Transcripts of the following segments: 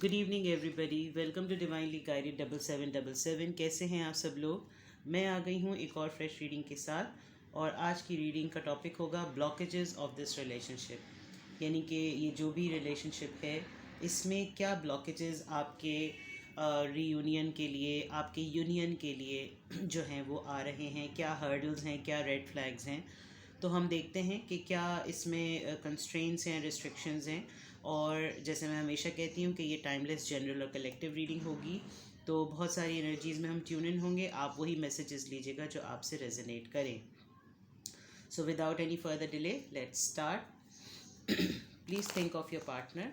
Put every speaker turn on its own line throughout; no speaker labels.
Good evening everybody, welcome to divinely guided 7777। कैसे हैं आप सब लोग। मैं आ गई हूँ एक और फ्रेश रीडिंग के साथ। और आज की रीडिंग का टॉपिक होगा ब्लॉकेजेस ऑफ दिस रिलेशनशिप। यानी कि ये जो भी रिलेशनशिप है इसमें क्या ब्लॉकेजेस आपके रीयूनियन के लिए, आपके यूनियन के लिए जो हैं वो आ रहे हैं, क्या हर्डल्स हैं, क्या रेड फ्लैग्स हैं। तो हम देखते हैं कि क्या इसमें कंस्ट्रेंट्स हैं, रिस्ट्रिक्शंस हैं। और जैसे मैं हमेशा कहती हूँ कि ये टाइमलेस जनरल और कलेक्टिव रीडिंग होगी, तो बहुत सारी एनर्जीज़ में हम ट्यून इन होंगे। आप वही मैसेजेस लीजिएगा जो आपसे रेजोनेट करें। So without any further delay let's start. Please think of your partner.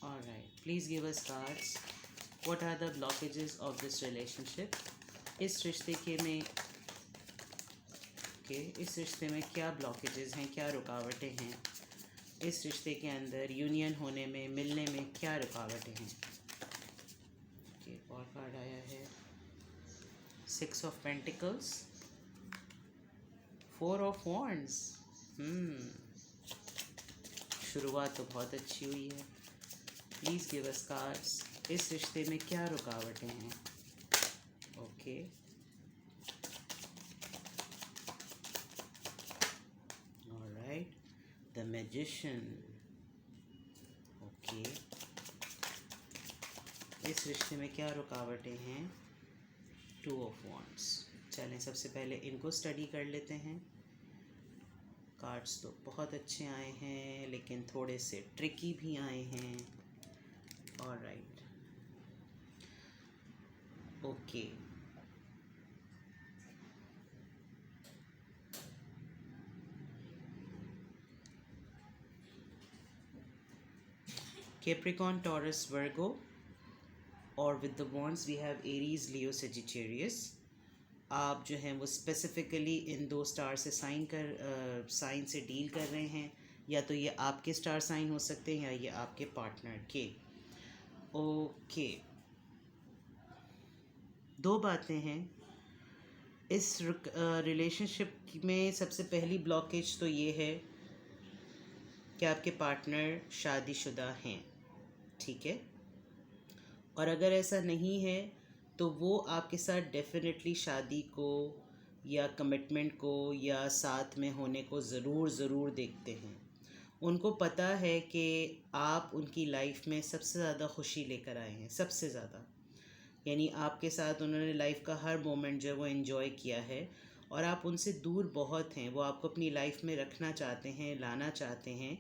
Alright, please give us cards. What are the blockages of this relationship? इस रिश्ते में क्या ब्लॉकेजेस हैं, क्या रुकावटें हैं। इस रिश्ते के अंदर यूनियन होने में, मिलने में क्या रुकावटें हैं। और कार्ड आया है 6 ऑफ पेंटिकल्स, 4 ऑफ वॉन्ड्स। शुरुआत तो बहुत अच्छी हुई है। Please give us cards. इस रिश्ते में क्या रुकावटें हैं। Okay, alright, the magician. Okay, इस रिश्ते में क्या रुकावटें हैं। 2 ऑफ वॉन्ड्स। चलें सबसे पहले इनको स्टडी कर लेते हैं। कार्ड्स तो बहुत अच्छे आए हैं लेकिन थोड़े से ट्रिकी भी आए हैं। Alright, okay, Capricorn, Taurus, Virgo, और with the wands we have Aries, Leo, Sagittarius. आप जो हैं वो स्पेसिफिकली इन 2 स्टार से साइन से डील कर रहे हैं। या तो ये आपके स्टार साइन हो सकते हैं या ये आपके पार्टनर के। ओके, 2 बातें हैं इस रिलेशनशिप में। सबसे पहली ब्लॉकेज तो ये है कि आपके पार्टनर शादीशुदा हैं, ठीक है। और अगर ऐसा नहीं है तो वो आपके साथ डेफिनेटली शादी को या कमिटमेंट को या साथ में होने को ज़रूर देखते हैं। उनको पता है कि आप उनकी लाइफ में सबसे ज़्यादा खुशी लेकर आए हैं, सबसे ज़्यादा। यानी आपके साथ उन्होंने लाइफ का हर मोमेंट जो है वो एंजॉय किया है। और आप उनसे दूर बहुत हैं। वो आपको अपनी लाइफ में रखना चाहते हैं, लाना चाहते हैं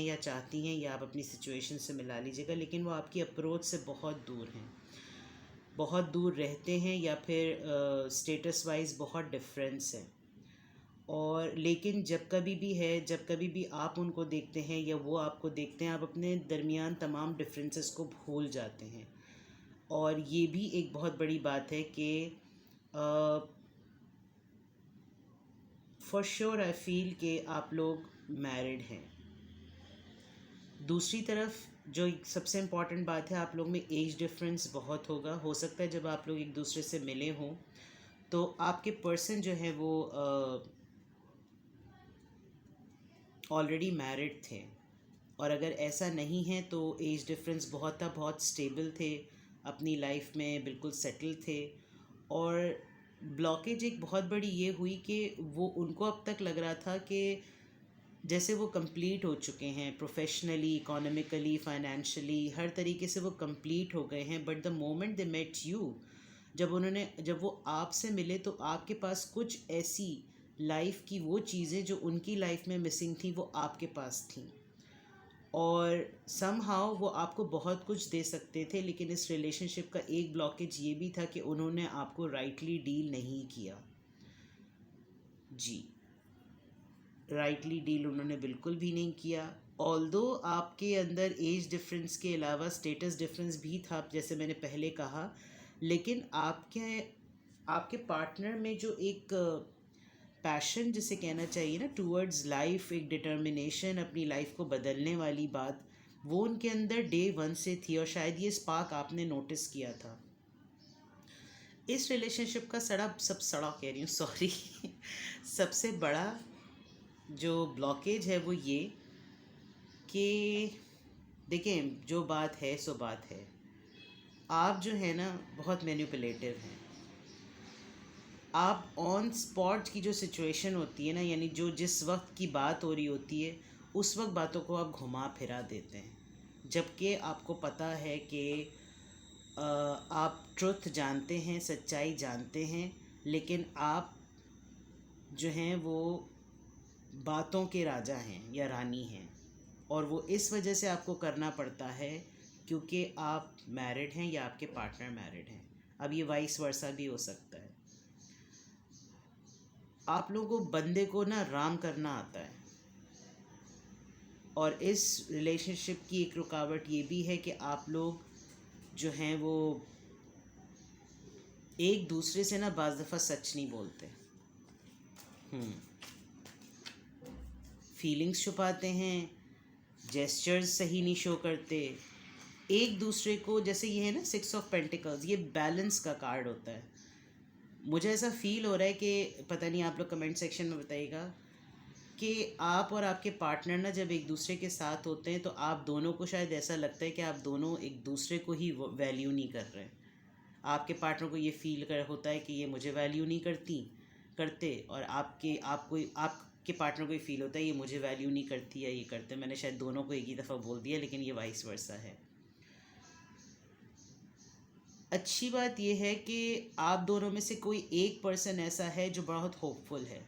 या चाहती हैं, या आप अपनी सिचुएशन से मिला लीजिएगा। लेकिन वो आपकी अप्रोच से बहुत दूर हैं, बहुत दूर रहते हैं, या फिर स्टेटस वाइज बहुत डिफरेंस है। और लेकिन जब कभी भी आप उनको देखते हैं या वो आपको देखते हैं, आप अपने दरमियान तमाम डिफरेंसेस को भूल जाते हैं। और ये भी एक बहुत बड़ी बात है कि फॉर श्योर आई फील कि आप लोग मैरिड हैं। दूसरी तरफ जो सबसे इम्पॉर्टेंट बात है, आप लोग में एज डिफरेंस बहुत होगा। हो सकता है जब आप लोग एक दूसरे से मिले हों तो आपके पर्सन जो है वो ऑलरेडी मैरिड थे। और अगर ऐसा नहीं है तो एज डिफरेंस बहुत था, बहुत स्टेबल थे, अपनी लाइफ में बिल्कुल सेटल थे। और ब्लॉकेज एक बहुत बड़ी ये हुई कि वो उनको अब तक लग रहा था कि जैसे वो कंप्लीट हो चुके हैं, प्रोफेशनली, इकोनॉमिकली, फाइनेंशियली, हर तरीके से वो कंप्लीट हो गए हैं। But the moment they met you, जब वो आपसे मिले तो आपके पास कुछ ऐसी लाइफ की वो चीज़ें जो उनकी लाइफ में मिसिंग थी वो आपके पास थी। और समहाउ वो आपको बहुत कुछ दे सकते थे। लेकिन इस रिलेशनशिप का एक ब्लॉकेज ये भी था कि उन्होंने आपको राइटली डील नहीं किया। जी, राइटली डील उन्होंने बिल्कुल भी नहीं किया। ऑल्दो आपके अंदर एज डिफरेंस के अलावा स्टेटस डिफरेंस भी था, जैसे मैंने पहले कहा। लेकिन आपके पार्टनर में जो एक पैशन जिसे कहना चाहिए ना, टूवर्ड्स लाइफ, एक डिटर्मिनेशन, अपनी लाइफ को बदलने वाली बात, वो उनके अंदर डे 1 से थी। और शायद ये स्पार्क आपने नोटिस किया था। इस रिलेशनशिप का सड़ा कह रही हूँ, सॉरी सबसे बड़ा जो ब्लॉकेज है वो ये कि देखें, जो बात है सो बात है। आप जो है ना बहुत मैनिपुलेटिव हैं। आप ऑन स्पॉट की जो सिचुएशन होती है ना, यानी जो जिस वक्त की बात हो रही होती है उस वक्त बातों को आप घुमा फिरा देते हैं, जबकि आपको पता है कि आप ट्रुथ जानते हैं, सच्चाई जानते हैं, लेकिन आप जो हैं वो बातों के राजा हैं या रानी हैं। और वो इस वजह से आपको करना पड़ता है क्योंकि आप मैरिड हैं या आपके पार्टनर मैरिड हैं। अब ये वाइस वर्सा भी हो सकता है। आप लोगों को बंदे को ना राम करना आता है। और इस रिलेशनशिप की एक रुकावट ये भी है कि आप लोग जो हैं वो एक दूसरे से ना बाज़ दफ़ा सच नहीं बोलते, फीलिंग्स छुपाते हैं, जेस्चर्स सही नहीं शो करते एक दूसरे को। जैसे ये है ना 6 ऑफ पेंटिकल्स, ये बैलेंस का कार्ड होता है। मुझे ऐसा फील हो रहा है कि पता नहीं, आप लोग कमेंट सेक्शन में बताइएगा कि आप और आपके पार्टनर ना जब एक दूसरे के साथ होते हैं तो आप दोनों को शायद ऐसा लगता है कि आप दोनों एक दूसरे को ही वैल्यू नहीं कर रहे। आपके पार्टनर को ये फील कर होता है कि ये मुझे वैल्यू नहीं करते, और आपके पार्टनर को ये फील होता है ये मुझे वैल्यू नहीं करती या ये करते। मैंने शायद दोनों को एक ही दफ़ा बोल दिया, लेकिन ये वाइस वर्सा है। अच्छी बात यह है कि आप दोनों में से कोई एक पर्सन ऐसा है जो बहुत होपफुल है,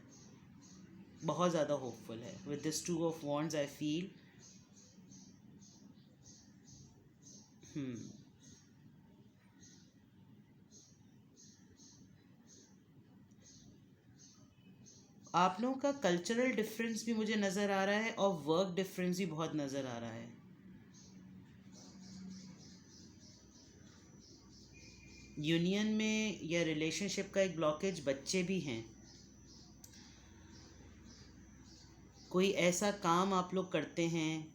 बहुत ज़्यादा होपफुल है। With this 2 of wands I feel आप लोगों का कल्चरल डिफरेंस भी मुझे नज़र आ रहा है और वर्क डिफरेंस भी बहुत नज़र आ रहा है। यूनियन में या रिलेशनशिप का एक ब्लॉकेज बच्चे भी हैं। कोई ऐसा काम आप लोग करते हैं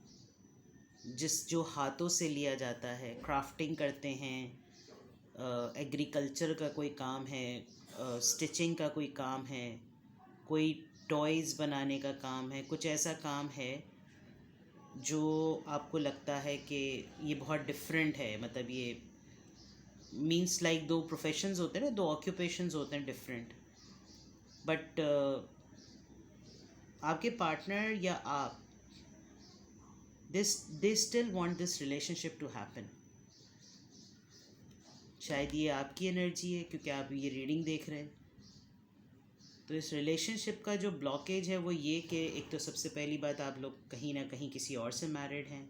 जो हाथों से लिया जाता है, क्राफ्टिंग करते हैं, एग्रीकल्चर का कोई काम है, स्टिचिंग का कोई काम है, कोई टॉयज़ बनाने का काम है, कुछ ऐसा काम है जो आपको लगता है कि ये बहुत डिफरेंट है। मतलब ये मीन्स लाइक 2 प्रोफेशंस होते हैं ना, 2 ऑक्यूपेशंस होते हैं डिफरेंट, बट आपके पार्टनर या आप they still want this relationship to happen. शायद ये आपकी एनर्जी है क्योंकि आप ये रीडिंग देख रहे हैं। तो इस रिलेशनशिप का जो ब्लॉकेज है वो ये कि एक तो सबसे पहली बात, आप लोग कहीं ना कहीं किसी और से मैरिड हैं,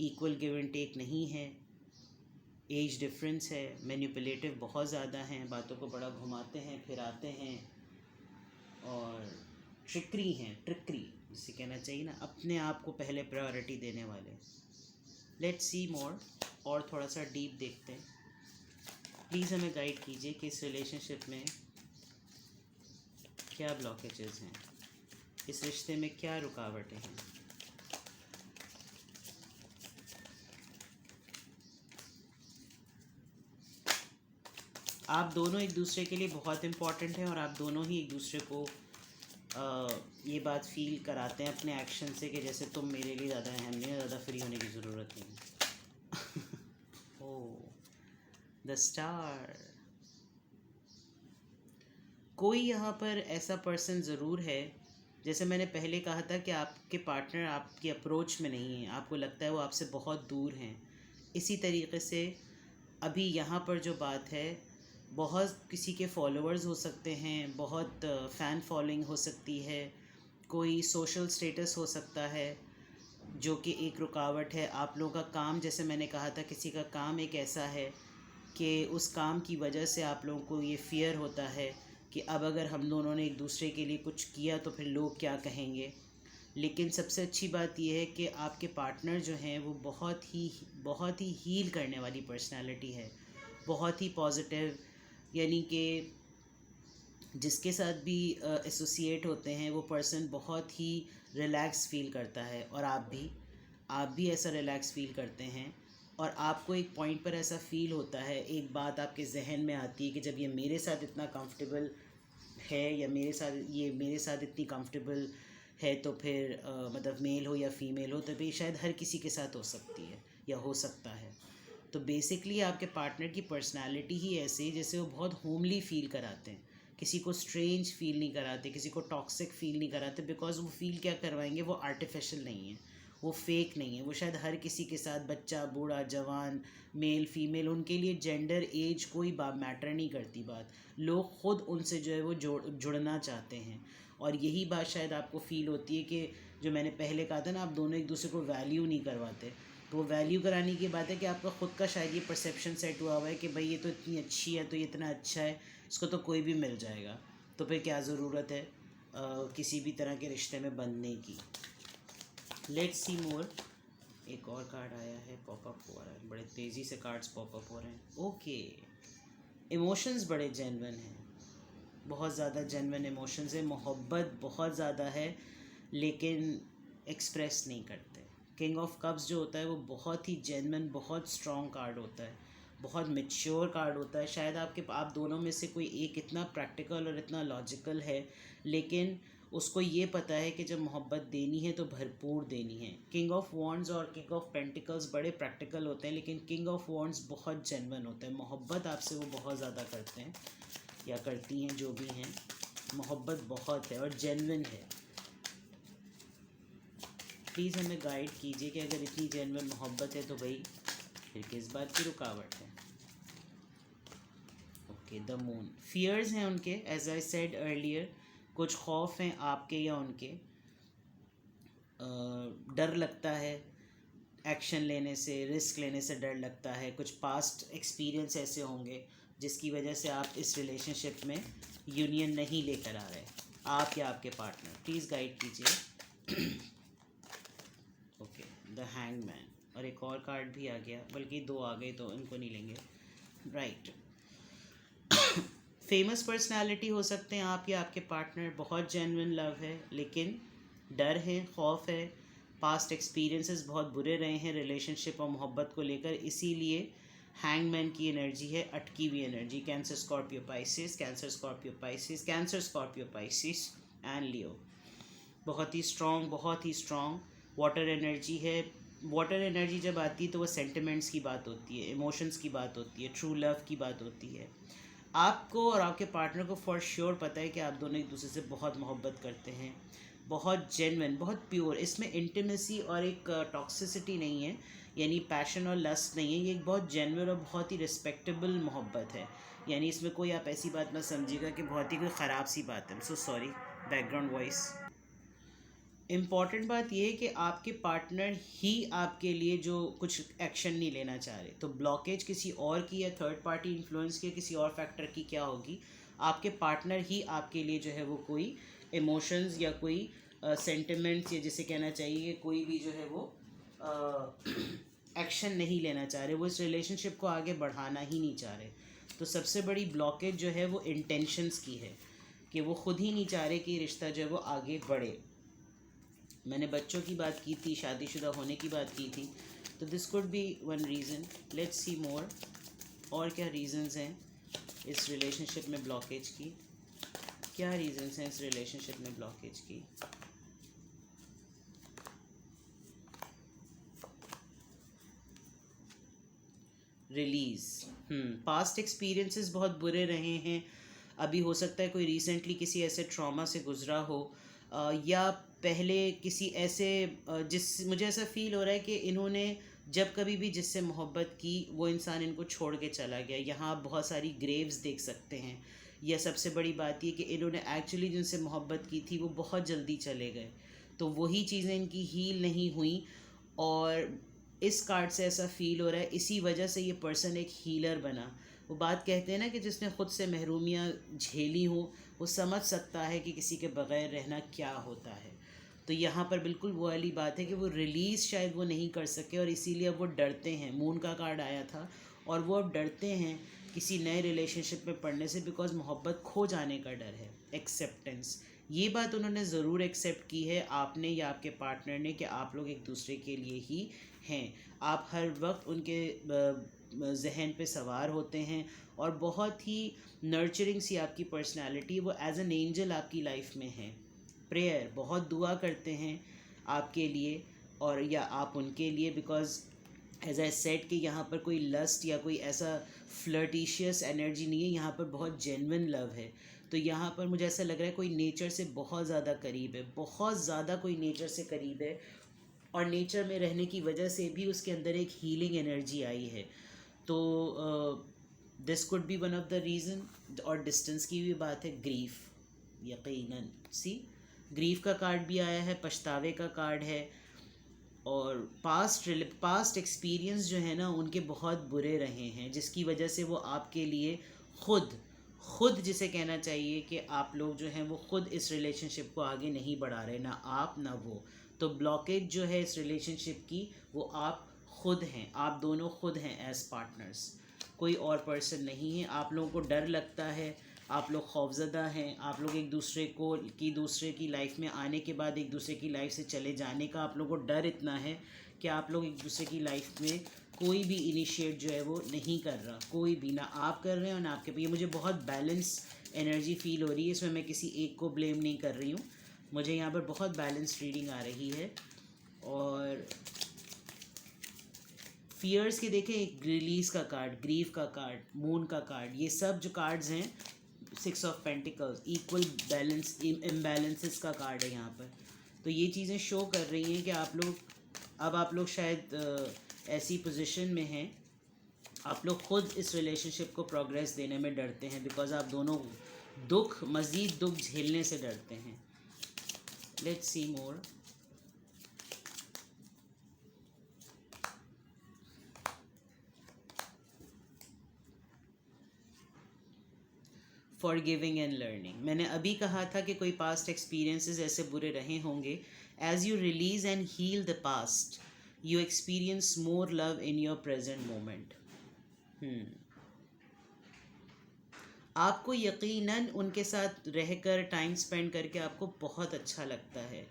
इक्वल गिव एंड टेक नहीं है, एज डिफरेंस है, मैनिपुलेटिव बहुत ज़्यादा हैं, बातों को बड़ा घुमाते हैं फिराते हैं, और ट्रिकरी जिसे कहना चाहिए ना, अपने आप को पहले प्रायोरिटी देने वाले। लेट्स सी मोर, और थोड़ा सा डीप देखते हैं। प्लीज़ हमें गाइड कीजिए कि इस रिलेशनशिप में क्या ब्लॉकेजेस हैं, इस रिश्ते में क्या रुकावटें हैं। आप दोनों एक दूसरे के लिए बहुत इम्पॉर्टेंट हैं और आप दोनों ही एक दूसरे को ये बात फील कराते हैं अपने एक्शन से कि जैसे तुम मेरे लिए ज़्यादा अहम नहीं, ज़्यादा फ्री होने की ज़रूरत नहीं। ओह, द स्टार। कोई यहाँ पर ऐसा पर्सन ज़रूर है, जैसे मैंने पहले कहा था कि आपके पार्टनर आपकी अप्रोच में नहीं है, आपको लगता है वो आपसे बहुत दूर हैं। इसी तरीके से अभी यहाँ पर जो बात है, बहुत किसी के फॉलोअर्स हो सकते हैं, बहुत फ़ैन फॉलोइंग हो सकती है, कोई सोशल स्टेटस हो सकता है जो कि एक रुकावट है। आप लोगों का काम, जैसे मैंने कहा था, किसी का काम एक ऐसा है कि उस काम की वजह से आप लोगों को ये फ़ियर होता है कि अब अगर हम दोनों ने एक दूसरे के लिए कुछ किया तो फिर लोग क्या कहेंगे। लेकिन सबसे अच्छी बात यह है कि आपके पार्टनर जो हैं वो बहुत ही हील करने वाली पर्सनालिटी है, बहुत ही पॉजिटिव, यानी कि जिसके साथ भी एसोसिएट होते हैं वो पर्सन बहुत ही रिलैक्स फील करता है, और आप भी ऐसा रिलैक्स फील करते हैं। और आपको एक पॉइंट पर ऐसा फील होता है, एक बात आपके जहन में आती है कि जब ये मेरे साथ इतना कंफर्टेबल है या मेरे साथ इतनी कंफर्टेबल है तो फिर मतलब मेल हो या फीमेल हो तो फिर शायद हर किसी के साथ हो सकती है या हो सकता है। तो बेसिकली आपके पार्टनर की पर्सनालिटी ही ऐसी है जैसे वो बहुत होमली फील कराते हैं, किसी को स्ट्रेंज फील नहीं कराते, किसी को टॉक्सिक फील नहीं कराते, बिकॉज वो फील क्या करवाएंगे, वो आर्टिफिशियल नहीं है, वो फेक नहीं है। वो शायद हर किसी के साथ, बच्चा बूढ़ा जवान मेल फीमेल, उनके लिए जेंडर एज कोई मैटर नहीं करती बात, लोग खुद उनसे जो है वो जुड़ना चाहते हैं। और यही बात शायद आपको फील होती है कि जो मैंने पहले कहा था ना, आप दोनों एक दूसरे को वैल्यू नहीं करवाते, तो वो वैल्यू कराने की बात है कि आपका ख़ुद का शायद ये परसेप्शन सेट हुआ है कि भाई ये तो इतनी अच्छी है, तो ये इतना अच्छा है, इसको तो कोई भी मिल जाएगा, तो फिर क्या ज़रूरत है किसी भी तरह के रिश्ते में बंधने की। लेट्स सी मोर। एक और कार्ड आया है, पॉपअप हो रहा है, बड़े तेज़ी से कार्ड्स पॉपअप हो रहे हैं। ओके, इमोशंस बड़े जेन्युइन हैं, बहुत ज़्यादा जेन्युइन इमोशंस है, मोहब्बत बहुत ज़्यादा है लेकिन एक्सप्रेस नहीं करते। किंग ऑफ कप्स जो होता है वो बहुत ही जेन्युइन, बहुत स्ट्रॉन्ग कार्ड होता है, बहुत मैच्योर कार्ड होता है। शायद आप दोनों में से कोई एक इतना प्रैक्टिकल और इतना लॉजिकल है, लेकिन उसको ये पता है कि जब मोहब्बत देनी है तो भरपूर देनी है। किंग ऑफ वॉन्ड्स और किंग ऑफ पेंटिकल्स बड़े प्रैक्टिकल होते हैं, लेकिन किंग ऑफ वॉन्ड्स बहुत जेन्युइन होते हैं, मोहब्बत आपसे वो बहुत ज़्यादा करते हैं या करती हैं, जो भी हैं, मोहब्बत बहुत है और जेन्युइन है। प्लीज़ हमें गाइड कीजिए कि अगर इतनी जेन्युइन मोहब्बत है तो भाई फिर किस बात की रुकावट है। Okay, the moon. फियर्स हैं उनके, एज आई सेड अर्लियर, कुछ खौफ हैं आपके या उनके, डर लगता है एक्शन लेने से, रिस्क लेने से डर लगता है, कुछ पास्ट एक्सपीरियंस ऐसे होंगे जिसकी वजह से आप इस रिलेशनशिप में यूनियन नहीं लेकर आ रहे, आप या आपके पार्टनर। प्लीज़ गाइड कीजिए। ओके, द हैंगमैन, और एक और कार्ड भी आ गया, बल्कि दो आ गए तो इनको नहीं लेंगे। राइट, फेमस पर्सनालिटी हो सकते हैं आप या आपके पार्टनर, बहुत जेन्युइन लव है लेकिन डर है, खौफ है, पास्ट एक्सपीरियंसेस बहुत बुरे रहे हैं रिलेशनशिप और मोहब्बत को लेकर, इसीलिए हैंगमैन की एनर्जी है, अटकी हुई energy. Cancer Scorpio Pisces, Cancer Scorpio Pisces, Cancer Scorpio Pisces and Leo, बहुत ही स्ट्रॉन्ग, बहुत ही स्ट्रॉन्ग वाटर एनर्जी है। वाटर एनर्जी जब आती है तो वो सेंटिमेंट्स की बात होती है, इमोशंस की बात होती है, ट्रू लव की बात होती है। आपको और आपके पार्टनर को फॉर श्योर पता है कि आप दोनों एक दूसरे से बहुत मोहब्बत करते हैं, बहुत जेन्युइन, बहुत प्योर। इसमें इंटीमेसी और एक टॉक्सिसिटी नहीं है, यानी पैशन और लस्ट नहीं है, ये एक बहुत जेन्युइन और बहुत ही रिस्पेक्टेबल मोहब्बत है। यानी इसमें कोई आप ऐसी बात ना समझिएगा कि बहुत ही कोई ख़राब सी बात है। So sorry, background voice. Important बात यह है कि आपके पार्टनर ही आपके लिए जो कुछ एक्शन नहीं लेना चाह रहे, तो ब्लॉकेज किसी और की या थर्ड पार्टी इन्फ्लुएंस की, किसी और फैक्टर की क्या होगी, आपके पार्टनर ही आपके लिए जो है वो कोई इमोशंस या कोई सेंटिमेंट्स या जिसे कहना चाहिए कोई भी जो है वो एक्शन नहीं लेना चाह रहे, वो इस रिलेशनशिप को आगे बढ़ाना ही नहीं चाह रहे। तो सबसे बड़ी ब्लॉकेज जो है वो इंटेंशंस की है कि वो खुद ही नहीं चाह रहे कि रिश्ता जो है वो आगे बढ़े। मैंने बच्चों की बात की थी, शादीशुदा होने की बात की थी, तो this could be one reason. Let's see more, और क्या रीज़न्स हैं इस रिलेशनशिप में ब्लॉकेज की, क्या रीज़न्स हैं इस रिलेशनशिप में ब्लॉकेज की। रिलीज़, पास्ट एक्सपीरियंसेस बहुत बुरे रहे हैं, अभी हो सकता है कोई रिसेंटली किसी ऐसे ट्रॉमा से गुजरा हो, या पहले किसी ऐसे मुझे ऐसा फील हो रहा है कि इन्होंने जब कभी भी जिससे मोहब्बत की वो इंसान इनको छोड़ के चला गया। यहाँ आप बहुत सारी ग्रेव्स देख सकते हैं, या सबसे बड़ी बात ये कि इन्होंने एक्चुअली जिनसे मोहब्बत की थी वो बहुत जल्दी चले गए, तो वही चीज़ें इनकी हील नहीं हुई, और इस कार्ड से ऐसा फील हो रहा है इसी वजह से ये पर्सन एक हीलर बना। वो बात कहते हैं ना कि जिसने खुद से महरूमियाँ झेली हो वो समझ सकता है कि किसी के बग़ैर रहना क्या होता है। तो यहाँ पर बिल्कुल वो वाली बात है कि वो रिलीज़ शायद वो नहीं कर सके और इसीलिए अब वो डरते हैं। मून का कार्ड आया था और वो अब डरते हैं किसी नए रिलेशनशिप में पड़ने से, बिकॉज मोहब्बत खो जाने का डर है। एक्सेप्टेंस, ये बात उन्होंने ज़रूर एक्सेप्ट की है, आपने या आपके पार्टनर ने, कि आप लोग एक दूसरे के लिए ही हैं। आप हर वक्त उनके जहन पे सवार होते हैं और बहुत ही नर्चरिंग सी आपकी पर्सनालिटी वो एज एन एंजल आपकी लाइफ में है। प्रेयर बहुत दुआ करते हैं आपके लिए और या आप उनके लिए, बिकॉज एज आई सेड कि यहाँ पर कोई लस्ट या कोई ऐसा फ्लर्टिशियस एनर्जी नहीं है, यहाँ पर बहुत जेन्युइन लव है। तो यहाँ पर मुझे ऐसा लग रहा है कोई नेचर से बहुत ज़्यादा करीब है, बहुत ज़्यादा कोई नेचर से करीब है और नेचर में रहने की वजह से भी उसके अंदर एक हीलिंग एनर्जी आई है। तो this could be one of the reason. और डिस्टेंस की भी बात है, ग्रीफ यकीनन सी ग्रीफ का कार्ड भी आया है, पछतावे का कार्ड है और पास्ट एक्सपीरियंस जो है ना उनके बहुत बुरे रहे हैं, जिसकी वजह से वो आपके लिए खुद जिसे कहना चाहिए कि आप लोग जो हैं वो खुद इस रिलेशनशिप को आगे नहीं बढ़ा रहे, ना आप ना वो। तो ब्लॉकेज जो है इस रिलेशनशिप की वो आप खुद हैं, आप दोनों खुद हैं एज पार्टनर्स, कोई और पर्सन नहीं है। आप लोगों को डर लगता है, आप लोग खौफज़दा हैं, आप लोग एक दूसरे की लाइफ में आने के बाद एक दूसरे की लाइफ से चले जाने का आप लोगों को डर इतना है कि आप लोग एक दूसरे की लाइफ में कोई भी इनिशिएट जो है वो नहीं कर रहा, कोई भी, ना आप कर रहे हैं और ना आपके। ये मुझे बहुत बैलेंस एनर्जी फील हो रही है, इसमें मैं किसी एक को ब्लेम नहीं कर रही हूँ, मुझे यहाँ पर बहुत बैलेंस रीडिंग आ रही है। और फियर्स के देखें, एक रिलीज़ का कार्ड, ग्रीफ का कार्ड, मून का कार्ड, ये सब जो कार्ड्स हैं, 6 of pentacles, equal balance imbalances का कार्ड है यहाँ पर। तो ये चीज़ें शो कर रही हैं कि आप लोग शायद ऐसी पोजीशन में हैं, आप लोग खुद इस रिलेशनशिप को प्रोग्रेस देने में डरते हैं, बिकॉज आप दोनों मज़ीद दुख झेलने से डरते हैं। Let's see more. Forgiving and learning, मैंने अभी कहा था कि कोई पास्ट एक्सपीरियंसेस ऐसे बुरे रहे होंगे। As you release and heal the past, you experience more love in your present moment. आपको यकीनन उनके साथ रहकर टाइम स्पेंड करके आपको बहुत अच्छा लगता है,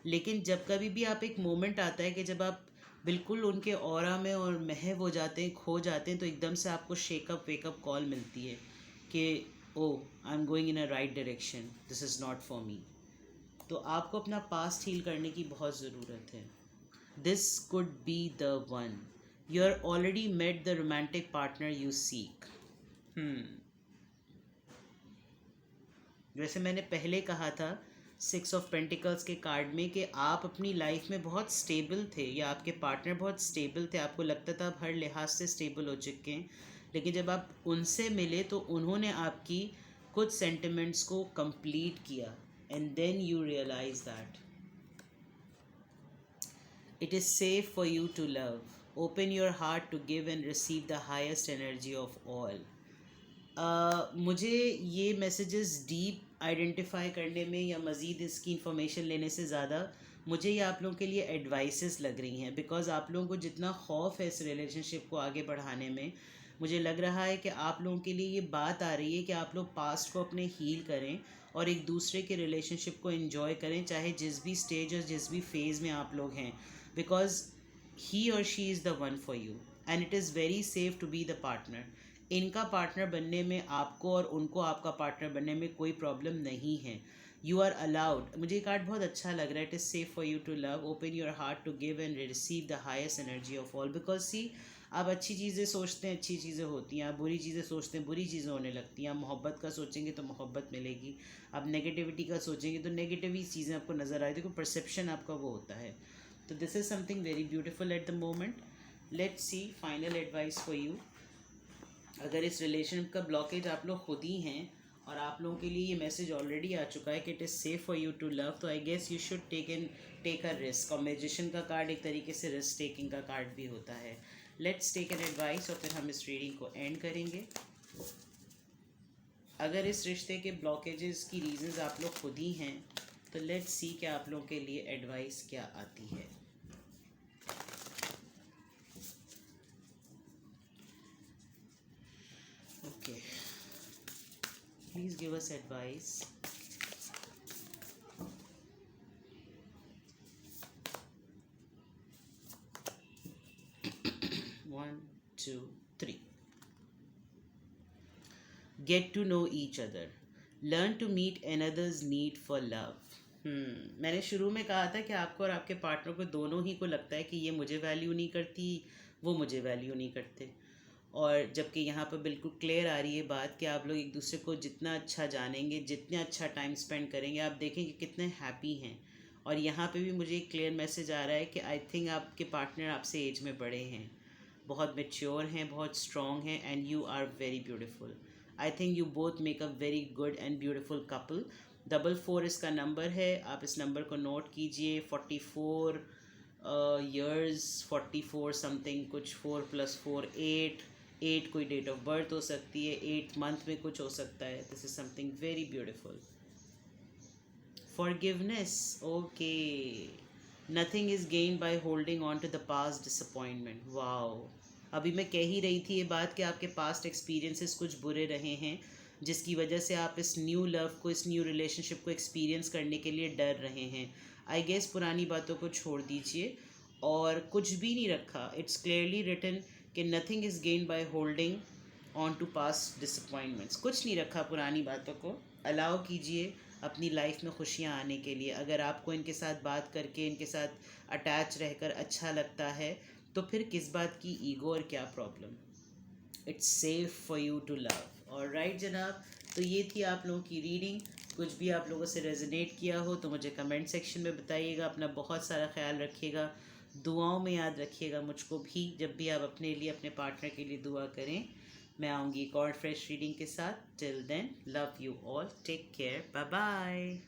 लेकिन जब कभी भी आप एक मोमेंट आता है कि जब आप बिल्कुल उनके ऑरा में और महव हो जाते हैं, खो जाते हैं, तो एकदम से आपको शेकअप वेकअप कॉल मिलती है कि oh I am going in a right direction, this is not for me. तो आपको अपना पास्ट हील करने की बहुत ज़रूरत है। This could be the one, you are already met the romantic partner you seek. जैसे मैंने पहले कहा था 6 ऑफ पेंटिकल्स के कार्ड में कि आप अपनी लाइफ में बहुत स्टेबल थे या आपके पार्टनर बहुत स्टेबल थे, आपको लगता था आप हर लिहाज से स्टेबल हो चुके हैं, लेकिन जब आप उनसे मिले तो उन्होंने आपकी कुछ सेंटिमेंट्स को कंप्लीट किया and then you realize that it is safe for you to love, open your heart to give and receive the highest energy of all. मुझे ये मैसेजेस डीप आइडेंटिफाई करने में या मज़ीद इसकी इन्फॉर्मेशन लेने से ज़्यादा मुझे ये आप लोगों के लिए एडवाइसेस लग रही हैं, बिकॉज़ आप लोगों को जितना खौफ है इस रिलेशनशिप को आगे बढ़ाने में, मुझे लग रहा है कि आप लोगों के लिए ये बात आ रही है कि आप लोग पास्ट को अपने हील करें और एक दूसरे के रिलेशनशिप को एंजॉय करें, चाहे जिस भी स्टेज और जिस भी फेज़ में आप लोग हैं, बिकॉज ही और she is the one for you and it is very safe to be the partner. इनका पार्टनर बनने में आपको और उनको आपका पार्टनर बनने में कोई प्रॉब्लम नहीं है। You are allowed. मुझे ये कार्ड बहुत अच्छा लग रहा है। It is safe for you to love, open your heart to give and receive the highest energy of all. Because see, आप अच्छी चीज़ें सोचते हैं अच्छी चीज़ें होती हैं, आप बुरी चीज़ें सोचते हैं बुरी चीज़ें होने लगती हैं। आप मोहब्बत का सोचेंगे तो मोहब्बत मिलेगी, आप नेगेटिविटी का सोचेंगे तो नेगेटिव ही चीज़ें आपको नज़र आए, देखो परसेप्शन आपका वो होता है। तो this is something very beautiful at the moment. Let's see final advice for you. अगर इस रिलेशनशिप का ब्लॉकेज आप लोग खुद ही हैं और आप लोगों के लिए ये मैसेज ऑलरेडी आ चुका है कि it is safe for you to love, तो I guess you should take a risk. और मैजिशियन का कार्ड एक तरीके से रिस्क टेकिंग का कार्ड भी होता है। लेट्स टेक एन एडवाइस और फिर हम इस रीडिंग को एंड करेंगे। अगर इस रिश्ते के ब्लॉकेजेस की रीजंस आप लोग खुद ही हैं तो लेट्स सी कि आप लोगों के लिए एडवाइस क्या आती है। Okay, please give us advice. Get to know each other, learn to meet another's need for love. मैंने शुरू में कहा था कि आपको और आपके पार्टनर को दोनों ही को लगता है कि ये मुझे वैल्यू नहीं करती, वो मुझे वैल्यू नहीं करते, और जबकि यहाँ पर बिल्कुल क्लियर आ रही है बात कि आप लोग एक दूसरे को जितना अच्छा जानेंगे, जितना अच्छा टाइम स्पेंड करेंगे, आप देखेंगे कितने हैप्पी हैं। और यहाँ पे भी मुझे एक क्लियर मैसेज आ रहा है कि आई थिंक आपके पार्टनर आपसे एज में बड़े हैं, बहुत मेच्योर हैं, बहुत स्ट्रॉन्ग हैं, and you are very beautiful. I think you both make a very good and beautiful couple. 44 इसका नंबर है, आप इस नंबर को नोट कीजिए। 44 ईयर्स, 44 समथिंग, कुछ 4 + 4 8, 8 कोई डेट ऑफ बर्थ हो सकती है, 8 मंथ में कुछ हो सकता है। This is something very beautiful. Forgiveness, okay. Nothing is gained by holding on to the past disappointment. Wow. अभी मैं कह ही रही थी ये बात कि आपके पास्ट एक्सपीरियंसेस कुछ बुरे रहे हैं, जिसकी वजह से आप इस न्यू लव को, इस न्यू रिलेशनशिप को एक्सपीरियंस करने के लिए डर रहे हैं। आई गेस पुरानी बातों को छोड़ दीजिए और कुछ भी नहीं रखा। इट्स क्लियरली रिटन कि nothing is gained by holding on to past disappointments. कुछ नहीं रखा पुरानी बातों को, अलाउ कीजिए अपनी लाइफ में खुशियाँ आने के लिए। अगर आपको इनके साथ बात करके, इनके साथ अटैच रहकर अच्छा लगता है, तो फिर किस बात की ईगो और क्या problem. It's safe for you to love. और राइट जनाब, तो ये थी आप लोगों की रीडिंग। कुछ भी आप लोगों से रेजोनेट किया हो तो मुझे कमेंट सेक्शन में बताइएगा। अपना बहुत सारा ख्याल रखिएगा, दुआओं में याद रखिएगा मुझको भी, जब भी आप अपने लिए, अपने पार्टनर के लिए दुआ करें। मैं आऊँगी एक और फ्रेश रीडिंग के साथ। Till then, love you all, take care, bye bye.